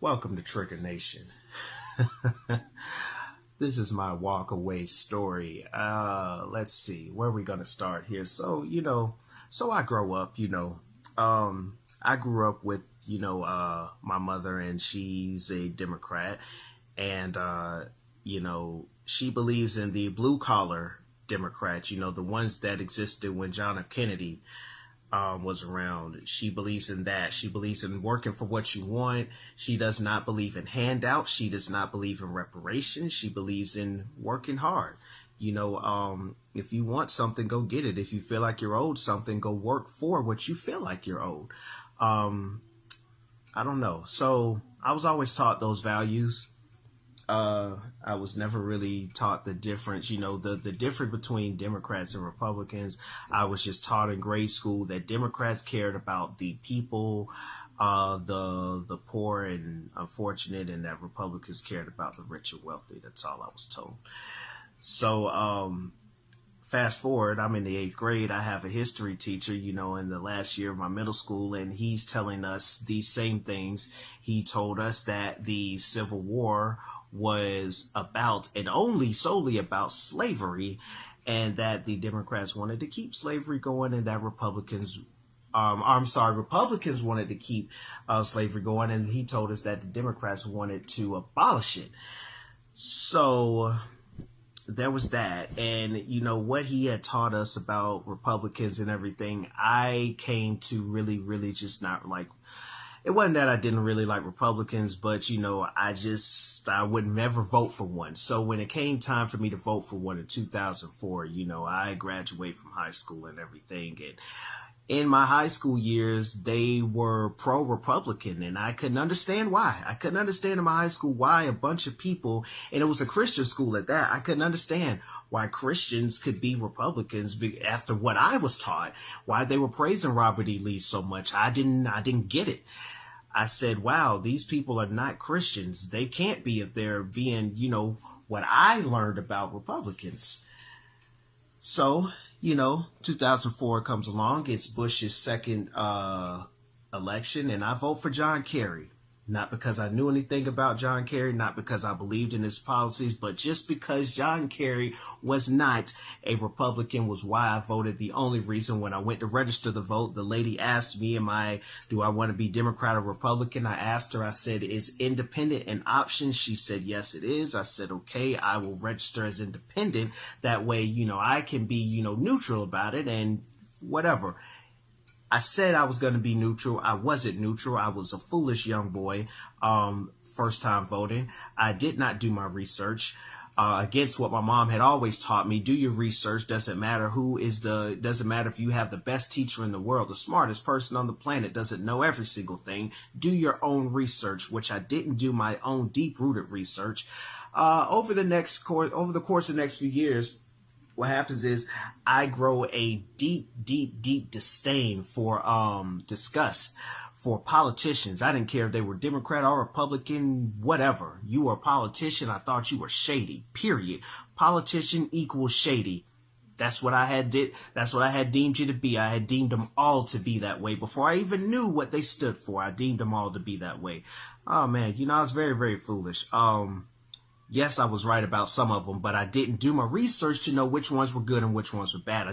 Welcome to Trigger Nation. This is my walk away story. Let's see, where are we going to start here? So I grow up, I grew up with, my mother, and she's a Democrat. And, she believes in the blue collar Democrats, the ones that existed when John F. Kennedy was around. She believes in that. She believes in working for what you want. She does not believe in handouts. She does not believe in reparations. She believes in working hard. If you want something, go get it. If you feel like you're owed something, go work for what you feel like you're owed. I don't know. So I was always taught those values. I was never really taught the difference, the difference between Democrats and Republicans. I was just taught in grade school that Democrats cared about the people, the poor and unfortunate, and that Republicans cared about the rich and wealthy. That's all I was told. So, fast forward, I'm in the 8th grade. I have a history teacher, in the last year of my middle school, and he's telling us these same things. He told us that the Civil War was about and only solely about slavery, and that the Democrats wanted to keep slavery going, and that Republicans wanted to keep slavery going, and he told us that the Democrats wanted to abolish it. So there was that. And what he had taught us about Republicans and everything, I came to really just not like. It wasn't that I didn't really like Republicans, but, I would never vote for one. So when it came time for me to vote for one in 2004, I graduated from high school and everything. And in my high school years, they were pro-Republican, and I couldn't understand why. I couldn't understand in my high school why a bunch of people, and it was a Christian school at that, I couldn't understand why Christians could be Republicans after what I was taught, why they were praising Robert E. Lee so much. I didn't get it. I said, wow, these people are not Christians. They can't be if they're being, what I learned about Republicans. So, 2004 comes along. It's Bush's second election, and I vote for John Kerry. Not because I knew anything about John Kerry, not because I believed in his policies, but just because John Kerry was not a Republican was why I voted. The only reason. When I went to register the vote, the lady asked me, do I want to be Democrat or Republican? I asked her, I said, is independent an option? She said, yes, it is. I said, okay, I will register as independent. That way, I can be, neutral about it and whatever. I said I was going to be neutral. I wasn't neutral. I was a foolish young boy, first time voting. I did not do my research against what my mom had always taught me. Do your research. Doesn't matter doesn't matter if you have the best teacher in the world, the smartest person on the planet doesn't know every single thing. Do your own research, which I didn't do my own deep-rooted research. Over the course of the next few years, what happens is I grow a deep disdain for, disgust for politicians. I didn't care if they were Democrat or Republican, whatever. You were a politician. I thought you were shady, period. Politician equals shady. That's what I had deemed you to be. I had deemed them all to be that way before I even knew what they stood for. I deemed them all to be that way. Oh man, I was very, very foolish. Yes, I was right about some of them, but I didn't do my research to know which ones were good and which ones were bad.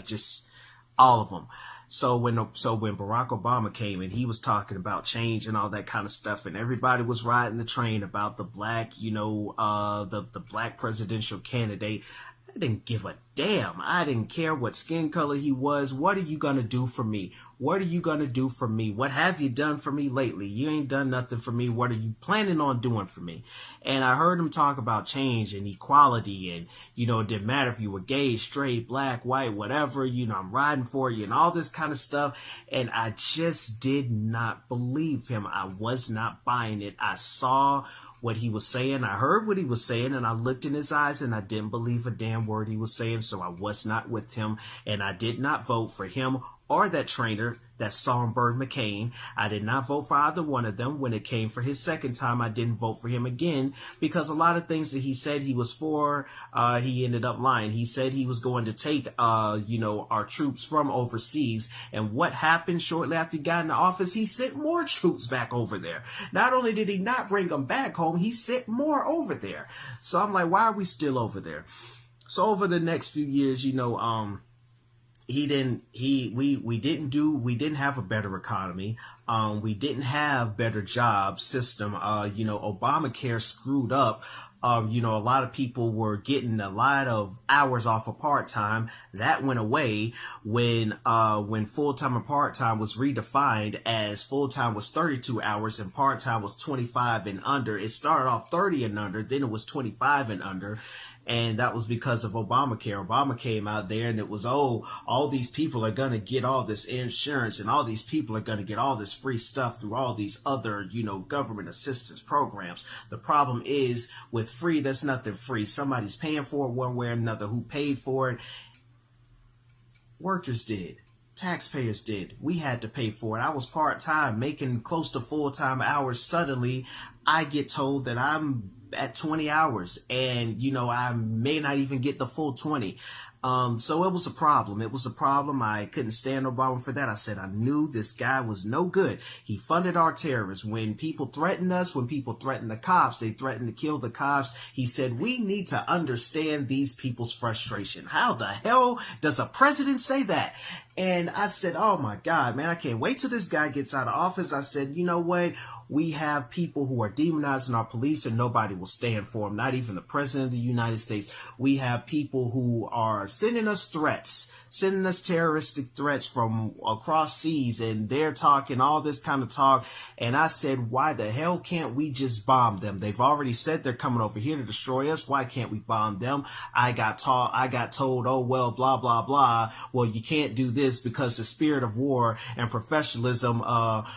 All of them. So when Barack Obama came and he was talking about change and all that kind of stuff, and everybody was riding the train about the black, the black presidential candidate, I didn't give a damn. I didn't care what skin color he was. What are you going to do for me? What are you going to do for me? What have you done for me lately? You ain't done nothing for me. What are you planning on doing for me? And I heard him talk about change and equality, and, it didn't matter if you were gay, straight, black, white, whatever, I'm riding for you and all this kind of stuff. And I just did not believe him. I was not buying it. I saw what he was saying. I heard what he was saying, and I looked in his eyes, and I didn't believe a damn word he was saying. So I was not with him, and I did not vote for him or that trainer, that Songbird McCain. I did not vote for either one of them. When it came for his second time, I didn't vote for him again because a lot of things that he said he was for, he ended up lying. He said he was going to take, our troops from overseas. And what happened shortly after he got into office? He sent more troops back over there. Not only did he not bring them back home, he sent more over there. So I'm like, why are we still over there? So over the next few years, we didn't have a better economy. We didn't have better job system. Obamacare screwed up. A lot of people were getting a lot of hours off of part-time. That went away when full-time and part-time was redefined as full-time was 32 hours and part-time was 25 and under. It started off 30 and under, then it was 25 and under. And that was because of Obamacare. Obama came out there and it was, all these people are going to get all this insurance and all these people are going to get all this free stuff through all these other, government assistance programs. The problem is with free, there's nothing free. Somebody's paying for it one way or another. Who paid for it? Workers did. Taxpayers did. We had to pay for it. I was part-time, making close to full-time hours. Suddenly, I get told that I'm at 20 hours and, I may not even get the full 20. So it was a problem. It was a problem. I couldn't stand Obama for that. I said, I knew this guy was no good. He funded our terrorists. When people threatened us, when people threatened the cops, they threatened to kill the cops. He said, we need to understand these people's frustration. How the hell does a president say that? And I said, oh my God, man, I can't wait till this guy gets out of office. I said, you know what? We have people who are demonizing our police and nobody will stand for them. Not even the president of the United States. We have people who are sending us threats, sending us terroristic threats from across seas, and they're talking all this kind of talk. And I said, why the hell can't we just bomb them? They've already said they're coming over here to destroy us. Why can't we bomb them? I got told, oh, well, blah, blah, blah. Well, you can't do this because the spirit of war and professionalism,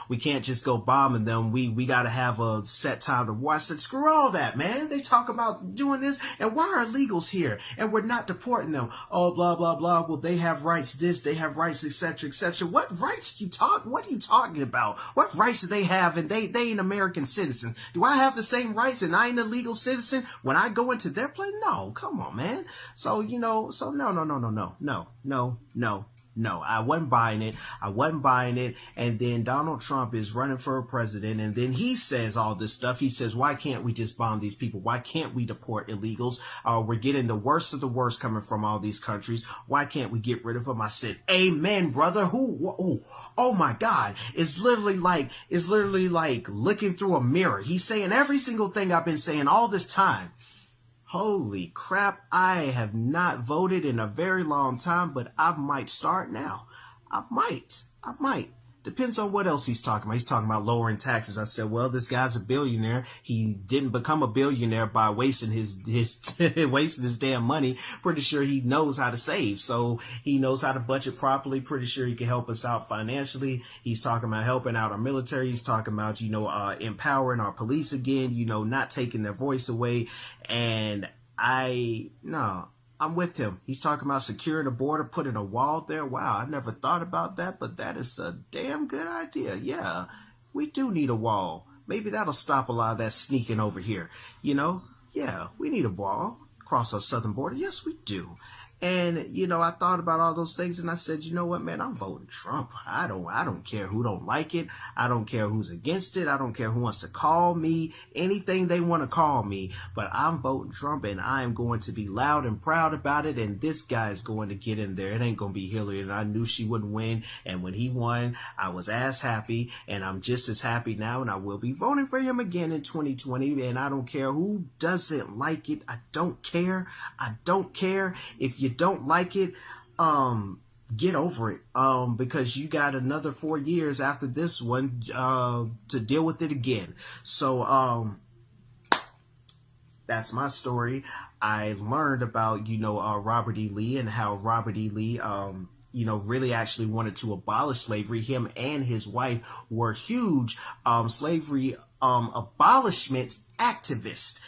we can't just go bombing them. We got to have a set time to war. I said, screw all that, man. They talk about doing this. And why are illegals here? And we're not deporting them. Oh, blah, blah, blah. Well, they have rights this, they have rights, etc., etc. What rights what are you talking about? What rights do they have? And they ain't American citizens. Do I have the same rights and I ain't a legal citizen when I go into their place? No, come on, man. So, no. No, I wasn't buying it. And then Donald Trump is running for president. And then he says all this stuff. He says, why can't we just bomb these people? Why can't we deport illegals? We're getting the worst of the worst coming from all these countries. Why can't we get rid of them? I said, amen, brother. Oh my God. It's literally like looking through a mirror. He's saying every single thing I've been saying all this time. Holy crap, I have not voted in a very long time, but I might start now. I might. Depends on what else he's talking about. He's talking about lowering taxes. I said, well, this guy's a billionaire. He didn't become a billionaire by wasting his wasting his damn money. Pretty sure he knows how to save. So he knows how to budget properly. Pretty sure he can help us out financially. He's talking about helping out our military. He's talking about, empowering our police again, not taking their voice away. And I'm with him. He's talking about securing the border, putting a wall there. Wow, I never thought about that, but that is a damn good idea. Yeah, we do need a wall. Maybe that'll stop a lot of that sneaking over here. Yeah, we need a wall across our southern border. Yes, we do. And, I thought about all those things and I said, you know what, man, I'm voting Trump. I don't care who don't like it. I don't care who's against it. I don't care who wants to call me anything they want to call me, but I'm voting Trump and I am going to be loud and proud about it. And this guy is going to get in there. It ain't going to be Hillary. And I knew she wouldn't win. And when he won, I was as happy and I'm just as happy now. And I will be voting for him again in 2020. And I don't care who doesn't like it. I don't care. If you don't like it, get over it, because you got another 4 years after this one to deal with it again. So that's my story. I learned about Robert E. Lee and how Robert E. Lee really actually wanted to abolish slavery. Him and his wife were huge slavery abolishment activists.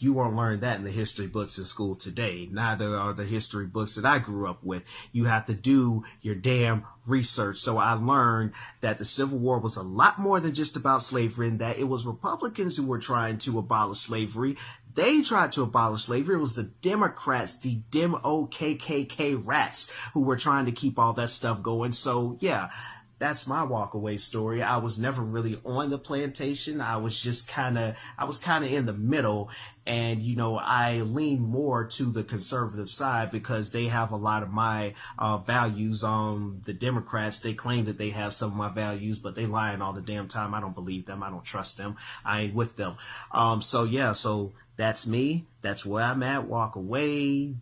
You won't learn that in the history books in school today. Neither are the history books that I grew up with. You have to do your damn research. So I learned that the Civil War was a lot more than just about slavery, and that it was Republicans who were trying to abolish slavery. They tried to abolish slavery. It was the Democrats, the Dem-O-K-K-K rats, who were trying to keep all that stuff going. So yeah, that's my walkaway story. I was never really on the plantation. I was kind of in the middle. And, you know, I lean more to the conservative side because they have a lot of my values. The Democrats, they claim that they have some of my values, but they lying all the damn time. I don't believe them. I don't trust them. I ain't with them. So that's me. That's where I'm at. Walk away,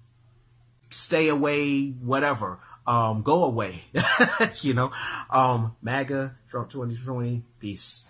stay away, whatever. Go away. You know, MAGA, Trump 2020, peace.